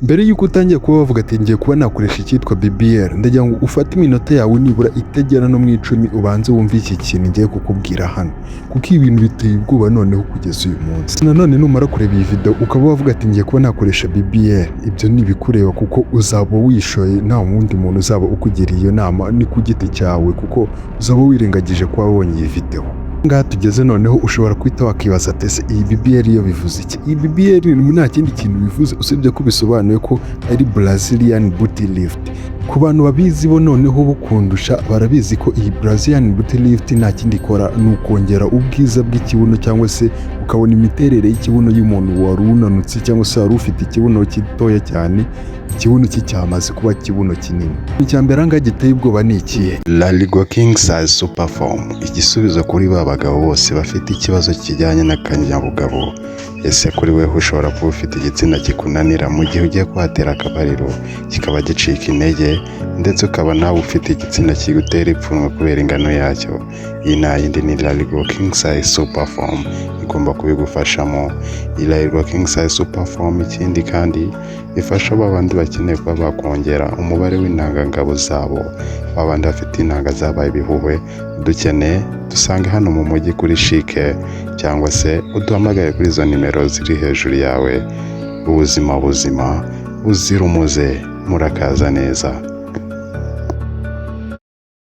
Mbere y'uko utangiye kuba wavuga ati ngiye kuba nakoresha icyitwa BBL, ndagira ngo ufate iminota yawe nibura itagera no mu 10 ubanze wumve iki kintu ngiye kukubwira hano, kuko ibi bintu biteye ubwoba noneho kugeza uyu munsi. Nanone numara kureba iyi video ukaba wavuga ati ngiye kuba nakoresha BBL, ibyo ntibikureba kuko uzaba wishoye, nta wundi muntu uzaba ukugiriye iyo nama, ni ku giti cyawe kuko uzaba wirengagije kuba wabonye iyi video. Ngaha tugeze noneho ushobora kwita wakibaza ati iyi BBL iyo bivuze iki? Iyi BBL nta kindi kintu bivuze usibye ko bisobanuye ko ari Brazilian Booty Lift. Ku bantu babizi bo noneho bukundusha barabizi ko iyi Brazilian Booty Lift nta kindi ikora ni ukongera ubwiza bw'ikibuno cyangwa se ukabona imiterere y'ikibuno y'umuntu wari unanutse cyangwa se wari ufite ikibuno gitoya cyane, ikibuno cye cyamaze kuba ikibuno kinini. Icyambere anga giteye ubwoba ni ikihe? Laligo King Size Super Form, igisubizo kuri ba bagabo bose bafite ikibazo kijyanye n'akanyabugabo. Ese kuri wewe ushobora kuba ufite igitsina kikunanira mu gihe ugiye kuhatera akabariro kikaba gicika intege, ndetse ukaba nawe ufite igitsina kigutera ipfunwe kubera ingano yacyo. Iyi nta yindi ni Laligo King Size Super Form igomba kubigufashamo. Iyi Laligo King Size Super Form ikindi kandi ifasha babandi bakeneye kuba bakongera umubare w'intangangabo zabo, babandi bafite intanga zabaye ibihuhwe. Dukeneye dusange hano mu mujyi kuri Shike, cyangwa se uduhamagare kuri izo nimero ziri hejuru yawe. Ubuzima buzira umuze, murakaza neza.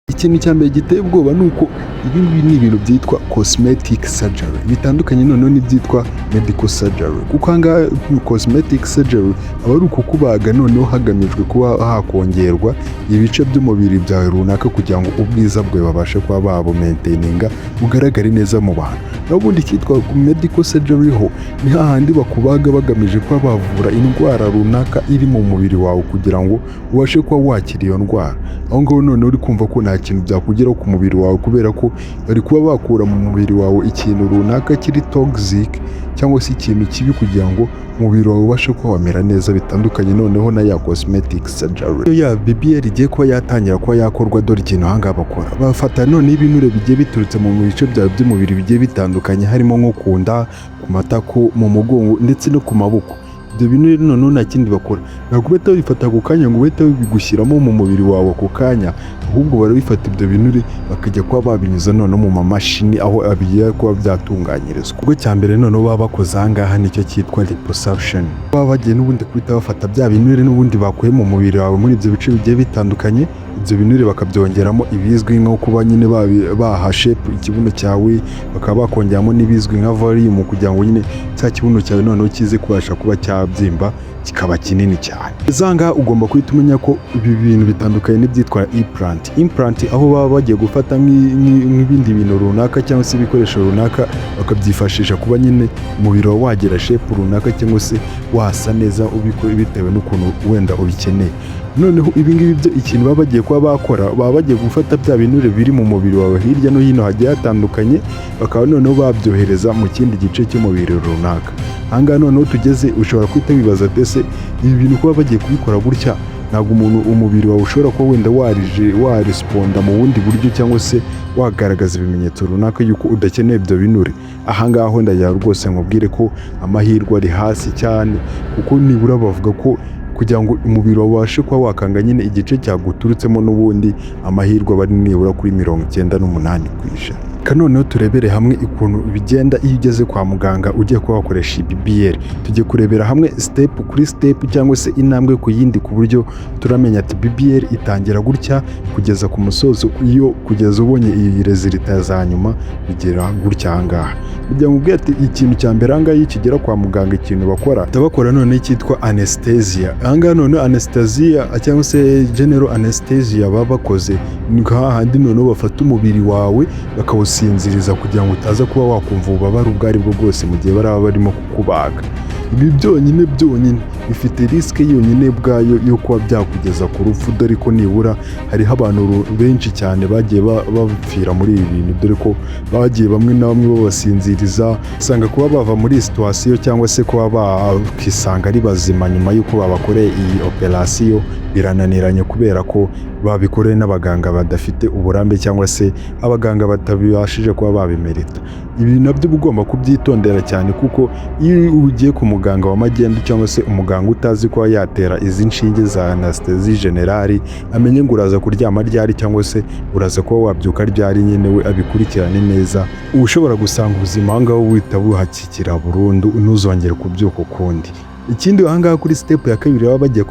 Ikintu cya mbere giteye ubwoba ni uko ibi ni ibintu byitwa cosmetic surgery, bitandukanye noneho n'ibyitwa medical surgery, kuko ahangaha cosmetic surgery aba ari ukukubaga noneho hagamijwe kuba hakongerwa ibice by'umubiri byawe runaka kugira ngo ubwiza bwawe babashe kuba babumaintaininga bugaragare neza mu bantu. Naho ubundi cyitwa medical surgery ho ni hahandi bakubaga bagamije kuba bavura indwara runaka iri mu mubiri wawe kugira ngo ubashe kuba wakira iyo ndwara. Aho ngaho noneho uri kumva ko nta kintu byakugeraho ku mubiri wawe, kubera ko bari kuba bakura mu mubiri wawe ikintu runaka kiri toxic cyangwa se ikintu kibi kugira ngo umubiri wawe ubashe kuba wamera neza, bitandukanye noneho na ya cosmetic surgery. Ya BBL igiye kuba yatangira kuba yakorwa, dore ikintu ahangaha bakora bafata none ibinure bigiye biturutse mu bice byawe by'umubiri bigiye bitandukanye, harimo nko ku nda, ku matako, mu mugongo ndetse no ku maboko. Ibyo bintu rero noneho nta kindi bakora, ntabwo bahita babifata ako kanya ngo bahite babigushyiramo mu mubiri wawe ako kanya, ahubwo barabifata ibyo binure bakajya kuba babinyuza noneho mu mamashini aho abigiye kuba byatunganyirizwa. Ubwo cya mbere noneho baba bakoze ahangaha nicyo cyitwa liposuction. Baba bagiye n'ubundi guhita bafata bya binure n'ubundi bakuye mu mubiri wawe muri ibyo bice bigiye bitandukanye, ibyo binure bakabyongeramo ibizwi nko kuba nyine baha shape ikibuno cyawe, bakaba bakongeramo n'ibizwi nka volume kugira ngo nyine cya kibuno cyawe noneho kize kubasha kuba cyabyimba kikaba kinini cyane. Zanga ugomba kwita umenya ko ibi bintu bitandukanye n'ibyitwa implant. Implant aho baba bagiye gufata nk'ibindi bintu runaka cyangwa se ibikoresho runaka bakabyifashisha kuba nyine umubiri wawe wagira shape runaka cyangwa se wasa neza bitewe n'ukuntu wenda ubikeneye. Noneho ibi ngibi byo ikintu baba bagiye kuba bakora, baba bagiye gufata bya binure biri mu mubiri wawe hirya no hino hagiye hatandukanye, bakaba noneho babyohereza mu kindi gice cy'umubiri runaka. Ahangaha noneho tugeze ushobora kwita wibaza ese ibi bintu kuba bagiye kubikora gutya, ntabwo umubiri wawe ushobora kuba wenda waresponda mu bundi buryo cyangwa se wagaragaza ibimenyetso runaka yuko udakeneye ibyo binure? Ahangaha ndagira rwose nkubwire ko amahirwe ari hasi cyane, kuko nibura bavuga ko kugira ngo umubiri wawe ubashe kuba wakanga nyine igice cyaguturutsemo n'ubundi amahirwe aba ari nibura kuri 98%. Noneho turebere hamwe ukuntu bigenda iyo ugeze kwa muganga ugiye kuba wakoresha iyi BBL. Tujye kurebera hamwe step kuri step cyangwa se intambwe ku yindi, ku buryo turamenya ati BBL itangira gutya kugeza ku musozo, iyo kugeza ubonye iyi resulta za nyuma bigera gutya ahangaha. Kugira ngo ubwe ati ikintu cya mbere ahangaha iyo kigera kwa muganga ikintu bakora none cyitwa anesthesia. Ahangaha none anesthesia cyangwa se general anesthesia baba bakoze ni hahandi noneho bafata umubiri wawe bakawusinziriza kugira ngo utaza kuba wakumva ububabare ubwo ari bwo bwose mu gihe baraba barimo kukubaga. Ibi byonyine bifite risike yonyine bwayo yo kuba byakugeza ku rupfu, dore ko nibura hariho abantu benshi cyane bagiye bapfira muri ibi bintu, dore ko bagiye bamwe na bamwe babasinziriza, usanga kuba bava muri situation cyangwa se kuba bakisanga ari bazima nyuma y'uko babakoreye iyi operation birananiranye kubera ko babikoreye n'abaganga badafite uburambe cyangwa se abaganga batabashije kuba babimerita. Ibi nabyo uba ugomba kubyitondera cyane kuko iyo ugiye ku muganga wa magendu cyangwa se umuganga utazi kuba yatera izi nshinge za anesthesie generale, amenye ngo uraza kuryama ryari cyangwa se uraza kuba wabyuka ryari, nyine we abikurikirane neza. Uba ushobora gusanga ubuzima aha ngaha buhita buhakikira burundu ntuzongere kubyuka ukundi. Ikindi aha ngaha kuri step ya kabiri baba bagiye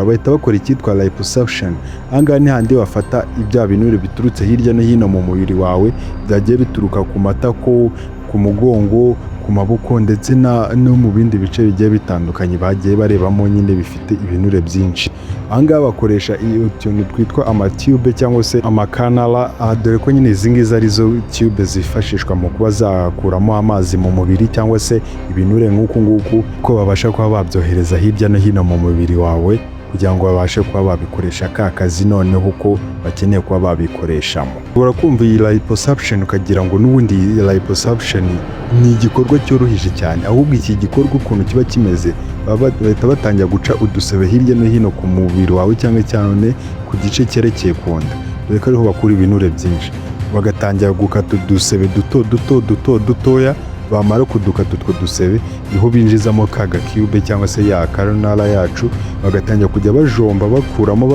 bahita bakora icyitwa liposuction. Aha ngaha ni handi bafata ibya binure biturutse hirya no hino mu mubiri wawe, byagiye bituruka ku matako, ku mugongo, ku maboko ndetse no mu bindi bice bigiye bitandukanye bagiye barebamo nyine bifite ibinure byinshi. Aha ngaha bakoresha utuntu twitwa amatube cyangwa se amakanala, dore ko nyine izi ngizi arizo tube zifashishwa mu kuba zakuramo amazi mu mubiri cyangwa se ibinure nk'uku nguku, ko babasha kuba babyohereza hirya no hino mu mubiri wawe kugira ngo babashe kuba babikoresha ka kazi noneho uko bakeneye kuba babikoreshamo. Ushobora kumva iyi liposuction ukagira ngo n'ubundi liposuction ni igikorwa cyoroheje cyane, ahubwo iki gikorwa ukuntu kiba kimeze bahita batangira guca udusebe hirya no hino ku mubiri wawe cyangwa cyane ku gice cyerekeye ku nda, dore ko ariho bakura ibinure byinshi. Bagatangira gukata udusebe dutoya, bamara kudukata utwo dusebe niho binjizamo ka gakiyube cyangwa se ya kanala yacu, bagatangira kujya bajomba bakuramo.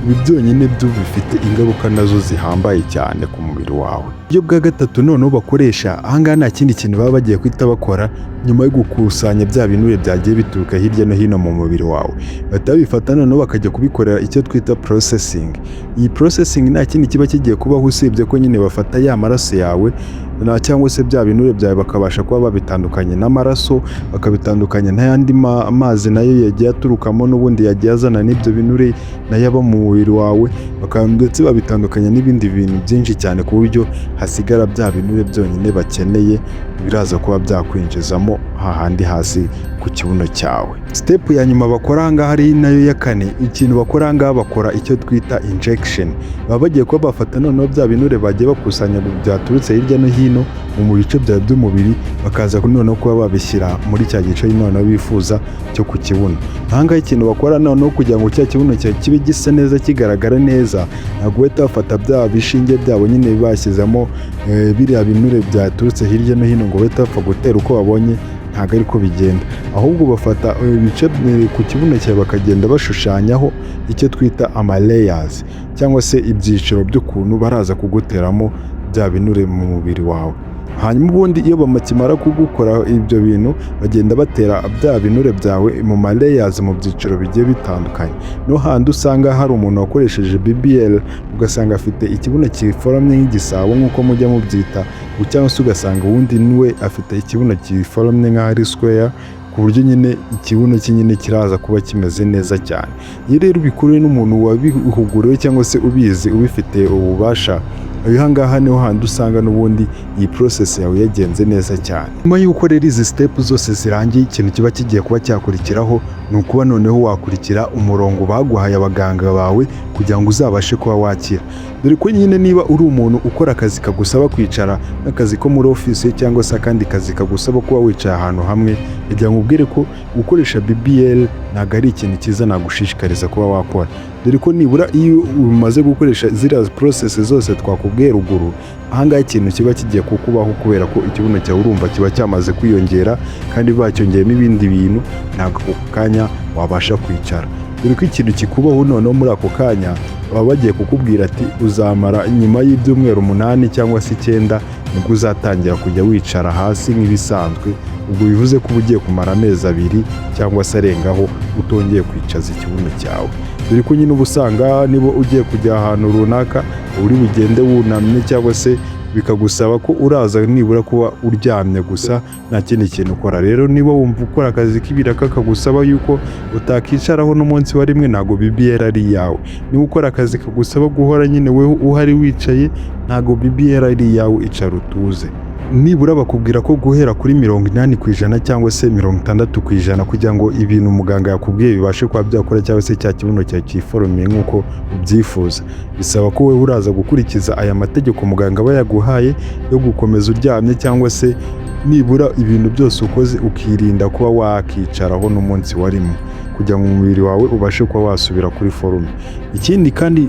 Ibi byonyine byo bifite ingaruka nazo zihambaye cyane ku mubiri wawe. Uburyo bwa gatatu noneho bakoresha aha ngaha nta kindi kintu baba bagiye guhita bakora nyuma yo gukusanya bya binure byagiye bituruka hirya no hino mu mubiri wawe, bahita babifata noneho bakajya kubikorera icyo twita processing. Iyi processing nta kindi kiba kigiye kubaho usibye ko nyine bafata ya maraso yawe cyangwa se bya binure byawe bakabasha kuba babitandukanya n'amaraso, bakabitandukanya n'ayandi amazi nayo yagiye aturukamo n'ubundi yagiye azana n'ibyo binure nayo aba mu mubiri wawe, ndetse babitandukanya n'ibindi bintu byinshi cyane ku buryo hasigara bya binure byonyine bakeneye biraza kuba byakwinjizamo hahandi hasi ku kibuno cyawe. Step ya nyuma bakora aha ngaha ari nayo ya kane, ikintu bakora aha ngaha bakora icyo twita injection. Baba bagiye kuba bafata noneho bya binure bagiye bakusanya byaturutse hirya no hino mu bice byawe by'umubiri, bakaza noneho kuba babishyira muri cya gice noneho bifuza cyo ku kibuno. Aha ngaha ikintu bakora noneho kugira ngo cya kibuno cyawe kibe gisa neza kigaragara neza, ntabwo bahita bafata bya bishinge byabo nyine bashyizemo biriya binure byaturutse hirya no hino ngo bahita bapfa gutera uko babonye, ntabwo ariko bigenda. Ahubwo bafata ibice ku kibuno cyawe bakagenda bashushanyaho icyo twita layers cyangwa se ibyiciro by'ukuntu baraza kuguteramo bya binure mu mubiri wawe. Hanyuma ubundi iyo bamakimara kugukora ibyo bintu bagenda batera bya binure byawe mu layers mu byiciro bigiye bitandukanye. No handi usanga hari umuntu wakoresheje BBL ugasanga afite ikibuno kiforomye nk'igisabo nk'uko mujya mubyita, cyangwa se ugasanga ubundi niwe afite ikibuno kiforomye nk'ari square, ku buryo nyine ikibuno cye nyine kiraza kuba kimeze neza cyane. Iyo rero ubikuruye n'umuntu wabihuguriwe cyangwa se ubizi ubifite ububasha, aha ngaha niho handi usanga n'ubundi iyi process yawe yagenze neza cyane. Nyuma y'uko rero izi step zose zirangiye, ikintu kiba kigiye kuba cyakurikiraho ni ukuba noneho wakurikira umurongo baguhaye abaganga bawe kugira ngo uzabashe kuba wakira. Dore ko nyine niba uri umuntu ukora akazi kagusaba kwicara, n'akazi ko muri office cyangwa se akandi kazi kagusaba kuba wicaye ahantu hamwe, kugira ngo ubwire ko gukoresha BBL ntabwo ari ikintu cyiza nagushishikariza kuba wakora. Dore ko nibura iyo umaze gukoresha ziriya process zose twakubwiye ruguru, aha ngaha ikintu kiba kigiye kukubaho kubera ko ikibuno cyawe urumva kiba cyamaze kwiyongera kandi bacyongeyemo ibindi bintu, ntabwo ako kanya wabasha kwicara. Dore ko ikintu kikubaho noneho muri ako kanya baba bagiye kukubwira ati uzamara nyuma y'ibyumweru 8 cyangwa se 9 nibwo uzatangira kujya wicara hasi nk'ibisanzwe. Ubwo bivuze ko ugiye kumara amezi 2 cyangwa se arengaho utongeye kwicaza ikibuno cyawe. Dore ko nyine ubusanga niba ugiye kujya ahantu runaka uri bugende wunamye cyangwa se bikagusaba ko uraza nibura kuba uryamye gusa nta kindi kintu ukora. Rero niba wumva ukora akazi k'ibiraka kagusaba yuko utakicaraho n'umunsi wa rimwe, ntago BBL ari iyawe. Niba ukora akazi kagusaba guhora nyine wewe uhari wicaye, ntago BBL ari iyawe, icara utuze. Nibura bakubwira ko guhera kuri 80% cyangwa se 60% kugira ngo ibintu muganga yakubwiye bibashe kuba byakora cyangwa se cya kibuno cya kiforomye nk'uko ubyifuza. Bisaba ko wewe uraza gukurikiza aya mategeko muganga aba yaguhaye yo gukomeza uryamye cyangwa se nibura ibintu byose ukoze ukirinda kuba wakicaraho n'umunsi warimo kugira ngo umubiri wawe ubashe kuba wasubira kuri forume. Ikindi kandi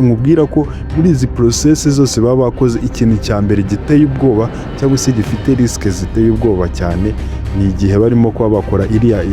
nkubwira ko muri izi process zose baba bakoze, ikintu cya mbere giteye ubwoba cyangwa se gifite risque ziteye ubwoba cyane ni igihe barimo kuba bakora iriya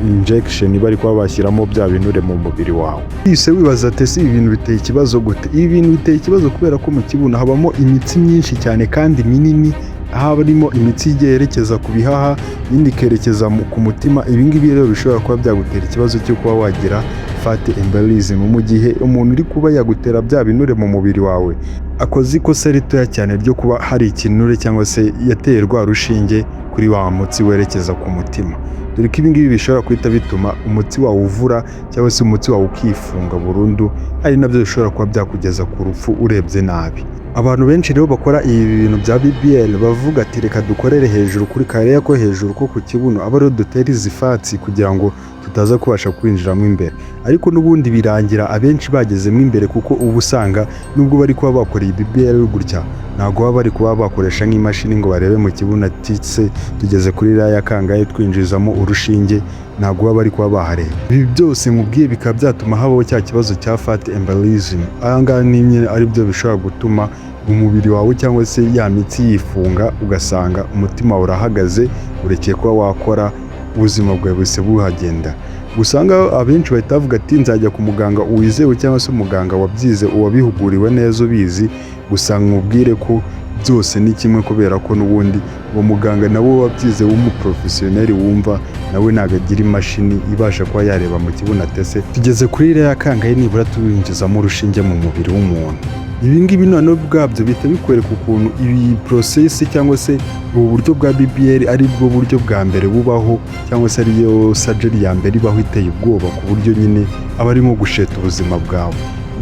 injection bari kuba bashyiramo bya binure mu mubiri wawe. Ise wibaza ati ese ibi bintu biteye ikibazo gute? Ibi bintu biteye ikibazo kubera ko mu kibuno habamo imitsi myinshi cyane kandi minini, harimo imitsi yerekeza ku bihaha, indi ikerekeza ku mutima. Ibi ngibi rero bishobora kuba byagutera ikibazo cyo kuba wagira fat embolism mu gihe umuntu uri kuba yagutera bya binure mu mubiri wawe akoze ikosa ritoya cyane ryo kuba hari ikinure cyangwa se yateye rwa rushinge kuri wa mutsi werekeza ku mutima. Dore ko ibi ngibi bishobora guhita bituma umutsi wawe uvura cyangwa se umutsi wawe ukifunga burundu, ari nabyo bishobora kuba byakugeza ku rupfu urebye nabi. Abantu benshi rero bakora ibi bintu bya BBL bavuga ati reka dukorere hejuru kuri kariya ko hejuru ko ku kibuno, aba rero dutera izi fatsi kugira ngo tutaza kubasha kwinjiramo imbere, ariko n'ubundi birangira abenshi bagezemo imbere kuko ubu usanga nubwo bari kuba bakora iyi BBL gutya ntabwo baba bari kuba bakoresha nk'imashini ngo barebe mu kibuno ati se tugeze kuri raya kangahe twinjizamo urushinge, ntabwo baba bari kuba bahareba. Ibi byose nkubwiye bikaba byatuma habaho cya kibazo cya fat embolism. Aha ngaha ni ari byo bishobora gutuma umubiri wawe cyangwa se ya mitsi yifunga, ugasanga umutima wawe urahagaze, urekeye kuba wakora, ubuzima bwawe bwose buhagenda. Usanga abenshi bahita bavuga ati nzajya ku muganga wizewe cyangwa se umuganga wabyize uwabihuguriwe neza ubizi. Gusa nkubwire ko byose ni kimwe kubera ko n'ubundi uwo muganga nawe wabyize w'umuprofesiyoneri wumva nawe ntabwo agira imashini ibasha kuba yareba mu kibuno atese tugeze kuri rero kangahe nibura tubinjizamo urushinge mu mubiri w'umuntu. Ibi ngibi noneho ubwabyo bihita bikwereka ukuntu iyi process cyangwa se ubu buryo bwa BBL ari bwo buryo bwa mbere bubaho cyangwa se ariyo surgery ya mbere ibaho iteye ubwoba ku buryo nyine aba arimo gusheta ubuzima bwawe.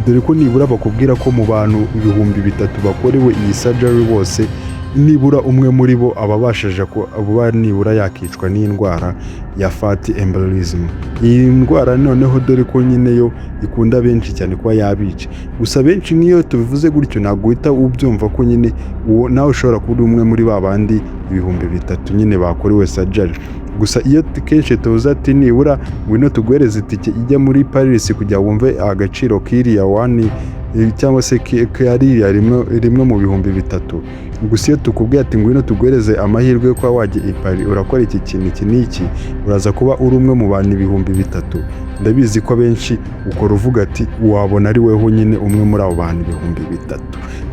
Dore ko nibura bakubwira ko mu bantu 3,000 bakorewe iyi surgery bose nibura umwe muri bo ababashije ko abo nibura yakicwa n'indwara ya fat embolism. Iyi ndwara noneho dore ko nyine yo ikunda benshi cyane kuba yabica. Gusa benshi niyo tubivuze gutyo ntabwo uhita ubyumva ko nyine uwo nawe ushobora kuba umwe muri babandi 3,000 nyine bakorewe surgery. Gusa iyo kenshi tuvuze ati nibura ngwino tuguhereze itike ijya muri Paris kugira wumve agaciro kiriya wani cyangwa se kariya rimwe mu 3,000. Gusa iyo tukubwiye ati ngwino tuguhereze amahirwe yo kuba wajya i Paris urakora iki kintu iki n'iki, uraza kuba uri umwe mu bantu 3,000. Ndabizi ko benshi ukora uvuga ati wabona ari weho nyine umwe muri abo bantu 3,000.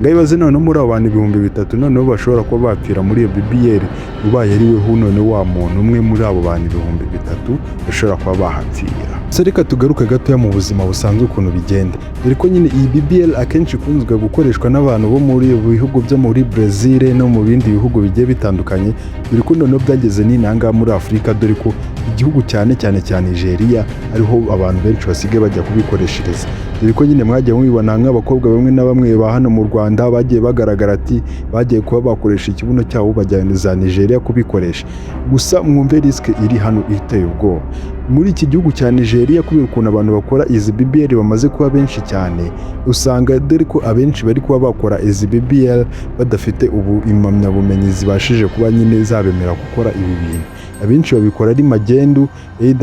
Ngayibaze noneho muri abo bantu 3,000 noneho bashobora kuba bapfira muri iyo BBL, ubaye ari weho none wa muntu umwe muri abo bantu 3,000 bashobora kuba bahapfira. Se reka tugaruke gatoya mu buzima busanzwe ukuntu bigenda. Dore ko nyine iyi BBL akenshi ikunzwe gukoreshwa n'abantu bo muri bihugu byo muri Brazil no mu bindi bihugu bigiye bitandukanye. Dore ko noneho byageze n'inanga muri Afurika, dore ko igihugu cyane cya Nigeria ariho abantu benshi basigaye bajya kubikoreshereza. Dore ko nyine mwagiye mubibona nk'abakobwa bamwe na bamwe ba hano mu Rwanda bagiye bagaragara ati bagiye kuba bakoresha ikibuno cyabo bajyana za Nigeria kubikoresha. Gusa mwumve risk iri hano iteye ubwoba. Muri iki gihugu cya Nigeria kubera ukuntu abantu bakora izi BBL bamaze kuba benshi cyane, usanga dore ko abenshi bari kuba bakora izi BBL badafite impamyabumenyi zibashije kuba nyine zabemera gukora ibi bintu. Abenshi babikora ari magendu,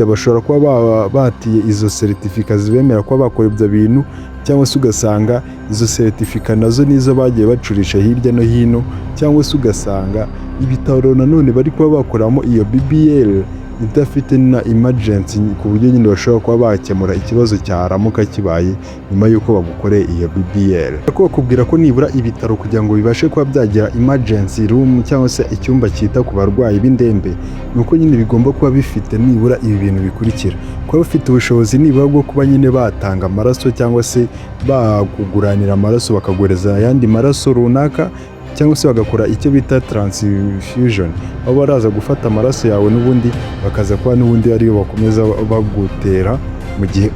bashobora kuba batiye izo certificate zibemera kuba bakora ibyo bintu, cyangwa se ugasanga izo certificate nazo nizo bagiye bacurisha hirya no hino, cyangwa se ugasanga ibitaro nanone bari kuba bakoramo iyo BBL idafite na emergency ku buryo nyine bashobora kuba bakemura ikibazo cyaramuka kibaye nyuma y'uko bagukoreye iyo BBL. Ko bakubwira ko nibura ibitaro kugira ngo bibashe kuba byagira emergency room cyangwa se icyumba cyita ku barwayi b'indembe, nuko nyine bigomba kuba bifite nibura ibi bintu bikurikira: kuba bafite ubushobozi nibura bwo kuba nyine batanga amaraso cyangwa se bakuguranira amaraso bakaguhereza ayandi maraso runaka, cyangwa se bagakora icyo bita transfusion, aho baraza gufata amaraso yawe n'ubundi bakaza kuba n'ubundi ariyo bakomeza bagutera mu gihe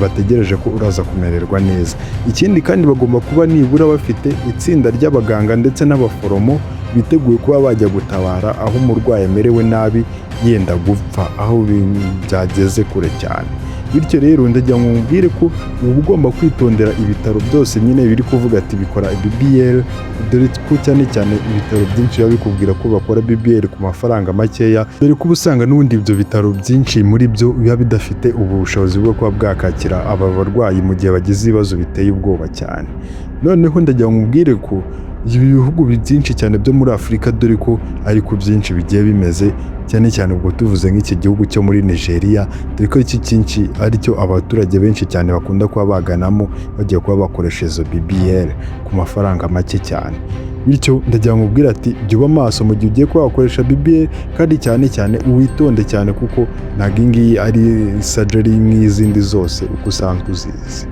bategereje ko uraza kumererwa neza. Ikindi kandi bagomba kuba nibura bafite itsinda ry'abaganga ndetse n'abaforomo biteguye kuba bajya gutabara aho umurwayi amerewe nabi yenda gupfa, aho byageze kure cyane. bityo rero ndagira ngo mubwire ko uba ugomba kwitondera ibitaro byose nyine biri kuvuga ati bikora BBL, dore ko cyane cyane ibitaro byinshi biba bikubwira ko bakora BBL ku mafaranga makeya, dore ko uba usanga n'ubundi ibyo bitaro byinshi muri byo biba bidafite ubu bushobozi bwo kuba bwakakira aba barwayi mu gihe bagize ibibazo biteye ubwoba cyane. Noneho ndagira ngo mubwire ko ibi bihugu byinshi cyane byo muri Afurika, dore ko ariko byinshi bigiye bimeze, cyane cyane ubwo tuvuze nk'iki gihugu cyo muri Nigeria, dore ko iki cyinshi aricyo abaturage benshi cyane bakunda kuba baganamo bagiye kuba bakoresha izo BBL ku mafaranga make cyane. Bityo ndagira ngo mubwire ati jya uba maso mu gihe ugiye kuba wakoresha BBL, kandi cyane cyane uwitonde cyane kuko ntabwo iyi ngiyi ari surgery nk'izindi zose uko usanzwe uzizi.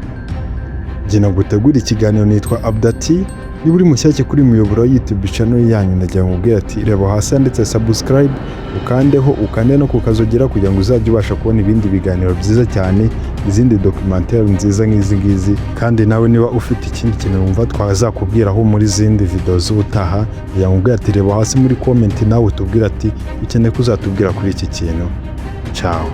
Jye nagutegura ikiganiro nitwa Abdati. Niba uri mushyashya kuri muyoboro wa YouTube channel yanyu, ndagira ngo mubwire ati reba hasi handitse subscribe, ukandeho ukande no kukazogera kugira ngo uzajye ubasha kubona ibindi biganiro byiza cyane, izindi documentaire nziza nk'izi ngizi. Kandi nawe niba ufite ikindi kintu wumva twazakubwiraho muri zindi video z'ubutaha, ndagira ngo mubwire ati reba hasi muri comment nawe utubwire ati ukeneye ko uzatubwira kuri iki kintu. Ciao.